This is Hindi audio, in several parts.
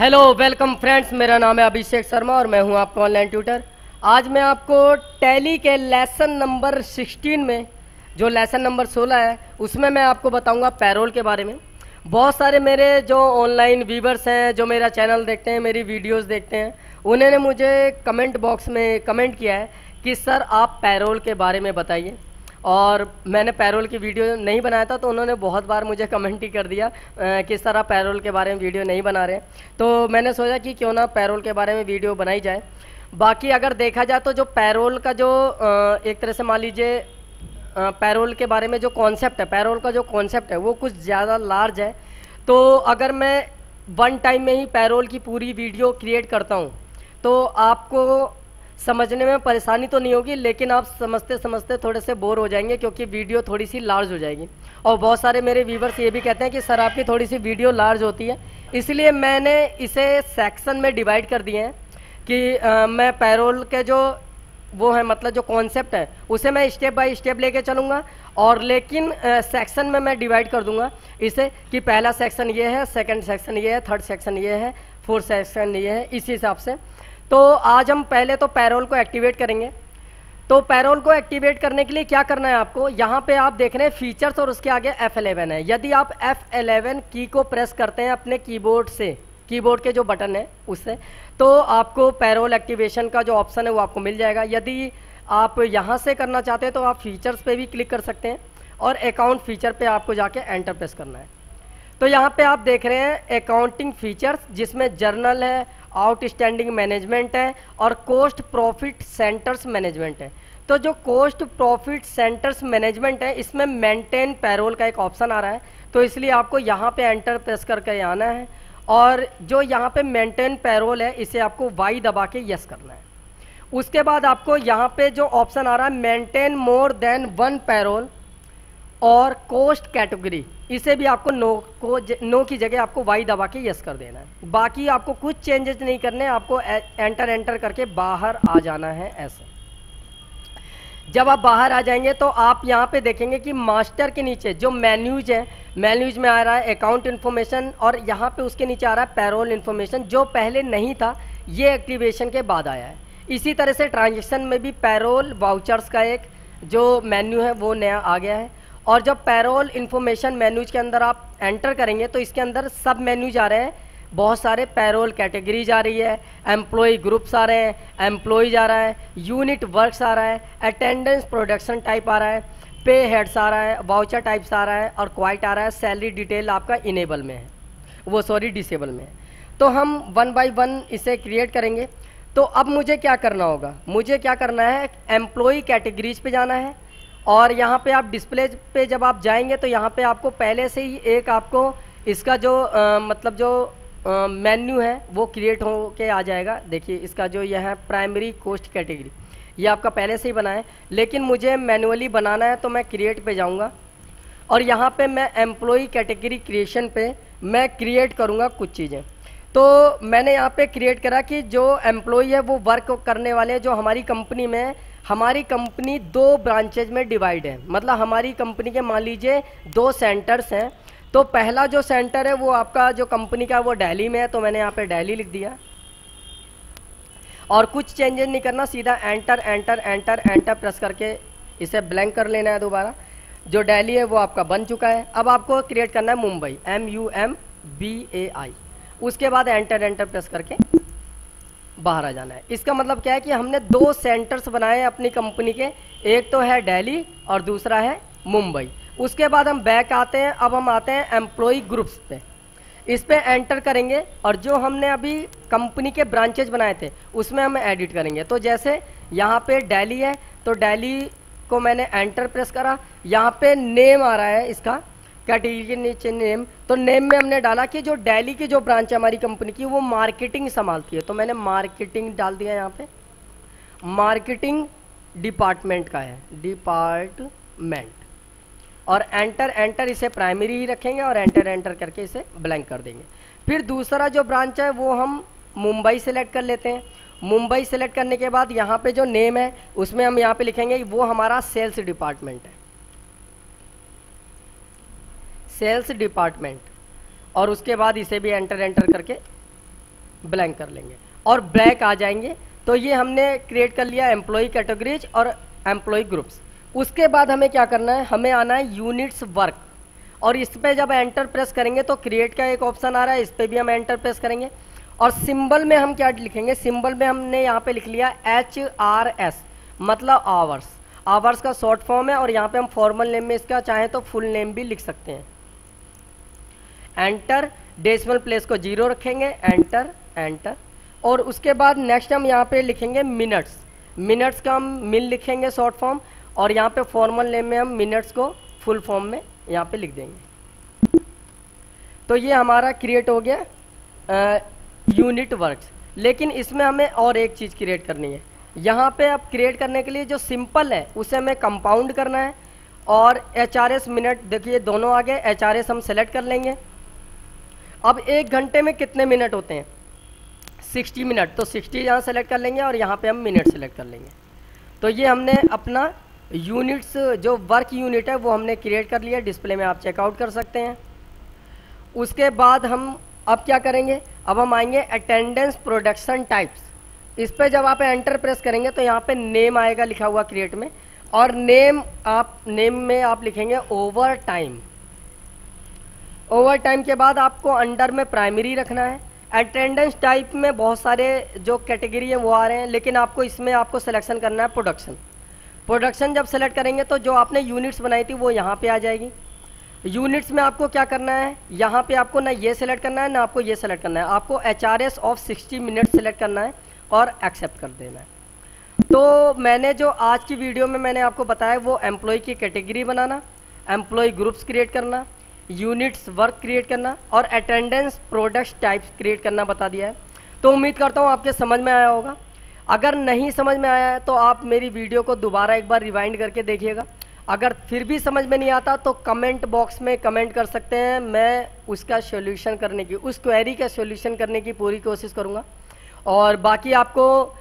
हेलो वेलकम फ्रेंड्स, मेरा नाम है अभिषेक शर्मा और मैं हूं आपका ऑनलाइन ट्यूटर। आज मैं आपको टैली के लेसन नंबर 16 में जो लेसन नंबर 16 है उसमें मैं आपको बताऊंगा पैरोल के बारे में। बहुत सारे मेरे जो ऑनलाइन व्यूवर्स हैं, जो मेरा चैनल देखते हैं, मेरी वीडियोस देखते हैं, उन्होंने मुझे कमेंट बॉक्स में कमेंट किया है कि सर आप पैरोल के बारे में बताइए। और मैंने पैरोल की वीडियो नहीं बनाया था तो उन्होंने बहुत बार मुझे कमेंट ही कर दिया कि सर आप पैरोल के बारे में वीडियो नहीं बना रहे। तो मैंने सोचा कि क्यों ना पैरोल के बारे में वीडियो बनाई जाए। बाकी अगर देखा जाए तो जो पैरोल का जो एक तरह से मान लीजिए पैरोल के बारे में जो कॉन्सेप्ट है, पैरोल का जो कॉन्सेप्ट है वो कुछ ज़्यादा लार्ज है। तो अगर मैं वन टाइम में ही पैरोल की पूरी वीडियो क्रिएट करता हूँ तो आपको समझने में परेशानी तो नहीं होगी, लेकिन आप समझते समझते थोड़े से बोर हो जाएंगे क्योंकि वीडियो थोड़ी सी लार्ज हो जाएगी। और बहुत सारे मेरे व्यूवर्स ये भी कहते हैं कि सर आपकी थोड़ी सी वीडियो लार्ज होती है, इसलिए मैंने इसे सेक्शन में डिवाइड कर दिए हैं कि मैं पैरोल के जो वो है मतलब जो कॉन्सेप्ट है उसे मैं स्टेप बाय स्टेप लेके चलूँगा। और लेकिन सेक्शन में मैं डिवाइड कर दूंगा इसे कि पहला सेक्शन ये है, सेकंड सेक्शन ये है, थर्ड सेक्शन ये है, फोर्थ सेक्शन ये है, इसी हिसाब से। तो आज हम पहले तो पैरोल को एक्टिवेट करेंगे। तो पैरोल को एक्टिवेट करने के लिए क्या करना है आपको, यहाँ पे आप देख रहे हैं फीचर्स और उसके आगे F11 है। यदि आप F11 की को प्रेस करते हैं अपने कीबोर्ड से, कीबोर्ड के जो बटन है उससे, तो आपको पैरोल एक्टिवेशन का जो ऑप्शन है वो आपको मिल जाएगा। यदि आप यहाँ से करना चाहते हैं तो आप फीचर्स पे भी क्लिक कर सकते हैं और अकाउंट फीचर पे आपको जाके एंटर प्रेस करना है। तो यहाँ पे आप देख रहे हैं अकाउंटिंग फीचर्स, जिसमें जर्नल है, आउटस्टैंडिंग मैनेजमेंट है और कोस्ट प्रॉफिट सेंटर्स मैनेजमेंट है। तो जो कोस्ट प्रॉफिट सेंटर्स मैनेजमेंट है इसमें मेंटेन पैरोल का एक ऑप्शन आ रहा है, तो इसलिए आपको यहाँ पे एंटर प्रेस करके आना है। और जो यहाँ पे मेंटेन पैरोल है इसे आपको वाई दबा के यस करना है। उसके बाद आपको यहाँ पे जो ऑप्शन आ रहा है maintain more than one payroll और कोस्ट कैटेगरी, इसे भी आपको नो की जगह आपको वाई दबा के यस कर देना है। बाकी आपको कुछ चेंजेस नहीं करने, आपको एंटर करके बाहर आ जाना है। ऐसे जब आप बाहर आ जाएंगे तो आप यहाँ पे देखेंगे कि मास्टर के नीचे जो मेन्यूज है, मेन्यूज में आ रहा है अकाउंट इन्फॉर्मेशन और यहाँ पे उसके नीचे आ रहा है पैरोल इन्फॉर्मेशन, जो पहले नहीं था, ये एक्टिवेशन के बाद आया है। इसी तरह से ट्रांजेक्शन में भी पैरोल वाउचर्स का एक जो मेन्यू है वो नया आ गया है। और जब पैरोल इन्फॉर्मेशन मेन्यूज के अंदर आप एंटर करेंगे तो इसके अंदर सब मेन्यूज आ रहे हैं, बहुत सारे पैरोल कैटेगरीज आ रही है, एम्प्लॉय ग्रुप्स आ रहे हैं, एम्प्लॉयज आ रहा है, यूनिट वर्क्स आ रहा है, अटेंडेंस प्रोडक्शन टाइप आ रहा है, पे हेड्स आ रहा है, वाउचर टाइप्स आ रहा है और क्वाइट आ रहा है। सैलरी डिटेल आपका इनेबल में है, वो सॉरी डिसेबल में है। तो हम वन बाई वन इसे क्रिएट करेंगे। तो अब मुझे क्या करना होगा, मुझे क्या करना है, एम्प्लॉय कैटेगरीज पे जाना है और यहाँ पे आप डिस्प्ले पे जब आप जाएंगे तो यहाँ पे आपको पहले से ही एक आपको इसका जो मतलब जो मेन्यू है वो क्रिएट हो के आ जाएगा। देखिए इसका जो यह है प्राइमरी कोस्ट कैटेगरी, ये आपका पहले से ही बना है, लेकिन मुझे मैनुअली बनाना है तो मैं क्रिएट पे जाऊँगा और यहाँ पे मैं एम्प्लॉय कैटेगरी क्रिएशन पे मैं क्रिएट करूँगा कुछ चीज़ें। तो मैंने यहाँ पे क्रिएट करा कि जो एम्प्लॉय है वो वर्क करने वाले हैं जो हमारी कंपनी में, हमारी कंपनी 2 ब्रांचेज में डिवाइड है। मतलब हमारी कंपनी के मान लीजिए 2 सेंटर्स हैं। तो पहला जो सेंटर है वो आपका जो कंपनी का वो दिल्ली में है, तो मैंने यहाँ पे दिल्ली लिख दिया और कुछ चेंजेस नहीं करना, सीधा enter enter enter enter press करके इसे ब्लैंक कर लेना है दोबारा। जो दिल्ली है वो आपका बन चुका है। अब आपको क्रिएट करना है मुंबई, MUMBAI। उसके बाद एंटर एंटर प्रेस करके बाहर आ जाना है। इसका मतलब क्या है कि हमने 2 सेंटर्स बनाए हैं अपनी कंपनी के, एक तो है दिल्ली और दूसरा है मुंबई। उसके बाद हम बैक आते हैं, अब हम आते हैं एम्प्लॉय ग्रुप्स पे, इस पे एंटर करेंगे और जो हमने अभी कंपनी के ब्रांचेज बनाए थे उसमें हम एडिट करेंगे। तो जैसे यहाँ पे दिल्ली है तो दिल्ली को मैंने एंटर प्रेस करा, यहाँ पे नेम आ रहा है इसका कैटेगरी के नीचे नेम, तो नेम में हमने डाला कि जो दिल्ली की जो ब्रांच है हमारी कंपनी की वो मार्केटिंग संभालती है, तो मैंने मार्केटिंग डाल दिया। यहाँ पे मार्केटिंग डिपार्टमेंट का है, डिपार्टमेंट, और एंटर एंटर इसे प्राइमरी ही रखेंगे और एंटर एंटर करके इसे ब्लैंक कर देंगे। फिर दूसरा जो ब्रांच है वो हम मुंबई सेलेक्ट कर लेते हैं। मुंबई सेलेक्ट करने के बाद यहाँ पे जो नेम है उसमें हम यहाँ पे लिखेंगे वो हमारा सेल्स डिपार्टमेंट है, सेल्स डिपार्टमेंट। और उसके बाद इसे भी एंटर एंटर करके ब्लैंक कर लेंगे और ब्लैक आ जाएंगे। तो ये हमने क्रिएट कर लिया एम्प्लॉय कैटेगरीज और एम्प्लॉय ग्रुप्स। उसके बाद हमें क्या करना है, हमें आना है यूनिट्स वर्क, और इस पर जब एंटर प्रेस करेंगे तो क्रिएट का एक ऑप्शन आ रहा है, इस पर भी हम एंटर प्रेस करेंगे। और सिंबल में हम क्या लिखेंगे, सिंबल में हमने यहाँ पे लिख लिया HRS, मतलब आवर्स। आवर्स का शॉर्ट फॉर्म है, और यहाँ पे हम फॉर्मल नेम में इसका चाहें तो फुल नेम भी लिख सकते हैं। एंटर, डेसिमल प्लेस को 0 रखेंगे, एंटर एंटर। और उसके बाद नेक्स्ट हम यहाँ पे लिखेंगे मिनट्स। मिनट्स का हम मिल लिखेंगे शॉर्ट फॉर्म, और यहाँ पे फॉर्मल नेम में हम मिनट्स को फुल फॉर्म में यहाँ पे लिख देंगे। तो ये हमारा क्रिएट हो गया यूनिट वर्क्स। लेकिन इसमें हमें और एक चीज़ क्रिएट करनी है। यहाँ पे अब क्रिएट करने के लिए जो सिंपल है उसे हमें कंपाउंड करना है, और HRS मिनट, देखिए दोनों आ गए। HRS हम सेलेक्ट कर लेंगे। अब 1 घंटे में कितने मिनट होते हैं, 60 मिनट, तो 60 यहाँ सेलेक्ट कर लेंगे और यहाँ पे हम मिनट सेलेक्ट कर लेंगे। तो ये हमने अपना यूनिट्स, जो वर्क यूनिट है वो हमने क्रिएट कर लिया। डिस्प्ले में आप चेकआउट कर सकते हैं। उसके बाद हम अब क्या करेंगे, अब हम आएंगे अटेंडेंस प्रोडक्शन टाइप्स। इस पर जब आप एंटर प्रेस करेंगे तो यहाँ पे नेम आएगा लिखा हुआ क्रिएट में, और नेम में आप लिखेंगे ओवर टाइम। ओवर टाइम के बाद आपको अंडर में प्राइमरी रखना है। अटेंडेंस टाइप में बहुत सारे जो कैटेगरी है वो आ रहे हैं, लेकिन आपको इसमें आपको सिलेक्शन करना है प्रोडक्शन। प्रोडक्शन जब सेलेक्ट करेंगे तो जो आपने यूनिट्स बनाई थी वो यहाँ पे आ जाएगी। यूनिट्स में आपको क्या करना है, यहाँ पे आपको ना ये सेलेक्ट करना है ना आपको ये सेलेक्ट करना है, आपको HRS ऑफ 60 मिनट सेलेक्ट करना है और एक्सेप्ट कर देना है। तो मैंने जो आज की वीडियो में मैंने आपको बताया वो एम्प्लॉय की कैटेगरी बनाना, एम्प्लॉय ग्रुप्स क्रिएट करना, यूनिट्स वर्क क्रिएट करना और अटेंडेंस प्रोडक्ट टाइप्स क्रिएट करना बता दिया है। तो उम्मीद करता हूँ आपके समझ में आया होगा। अगर नहीं समझ में आया है तो आप मेरी वीडियो को दोबारा एक बार रिवाइंड करके देखिएगा। अगर फिर भी समझ में नहीं आता तो कमेंट बॉक्स में कमेंट कर सकते हैं, मैं उसका सॉल्यूशन करने की, उस क्वेरी का सॉल्यूशन करने की पूरी कोशिश करूँगा। और बाकी आपको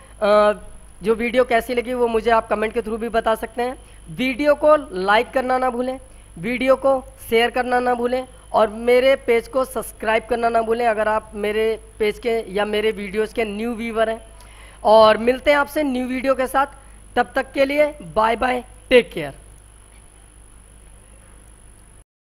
जो वीडियो कैसी लगी वो मुझे आप कमेंट के थ्रू भी बता सकते हैं। वीडियो को लाइक करना ना भूलें, वीडियो को शेयर करना ना भूलें, और मेरे पेज को सब्सक्राइब करना ना भूलें अगर आप मेरे पेज के या मेरे वीडियोस के न्यू व्यूवर हैं। और मिलते हैं आपसे न्यू वीडियो के साथ, तब तक के लिए बाय बाय, टेक केयर।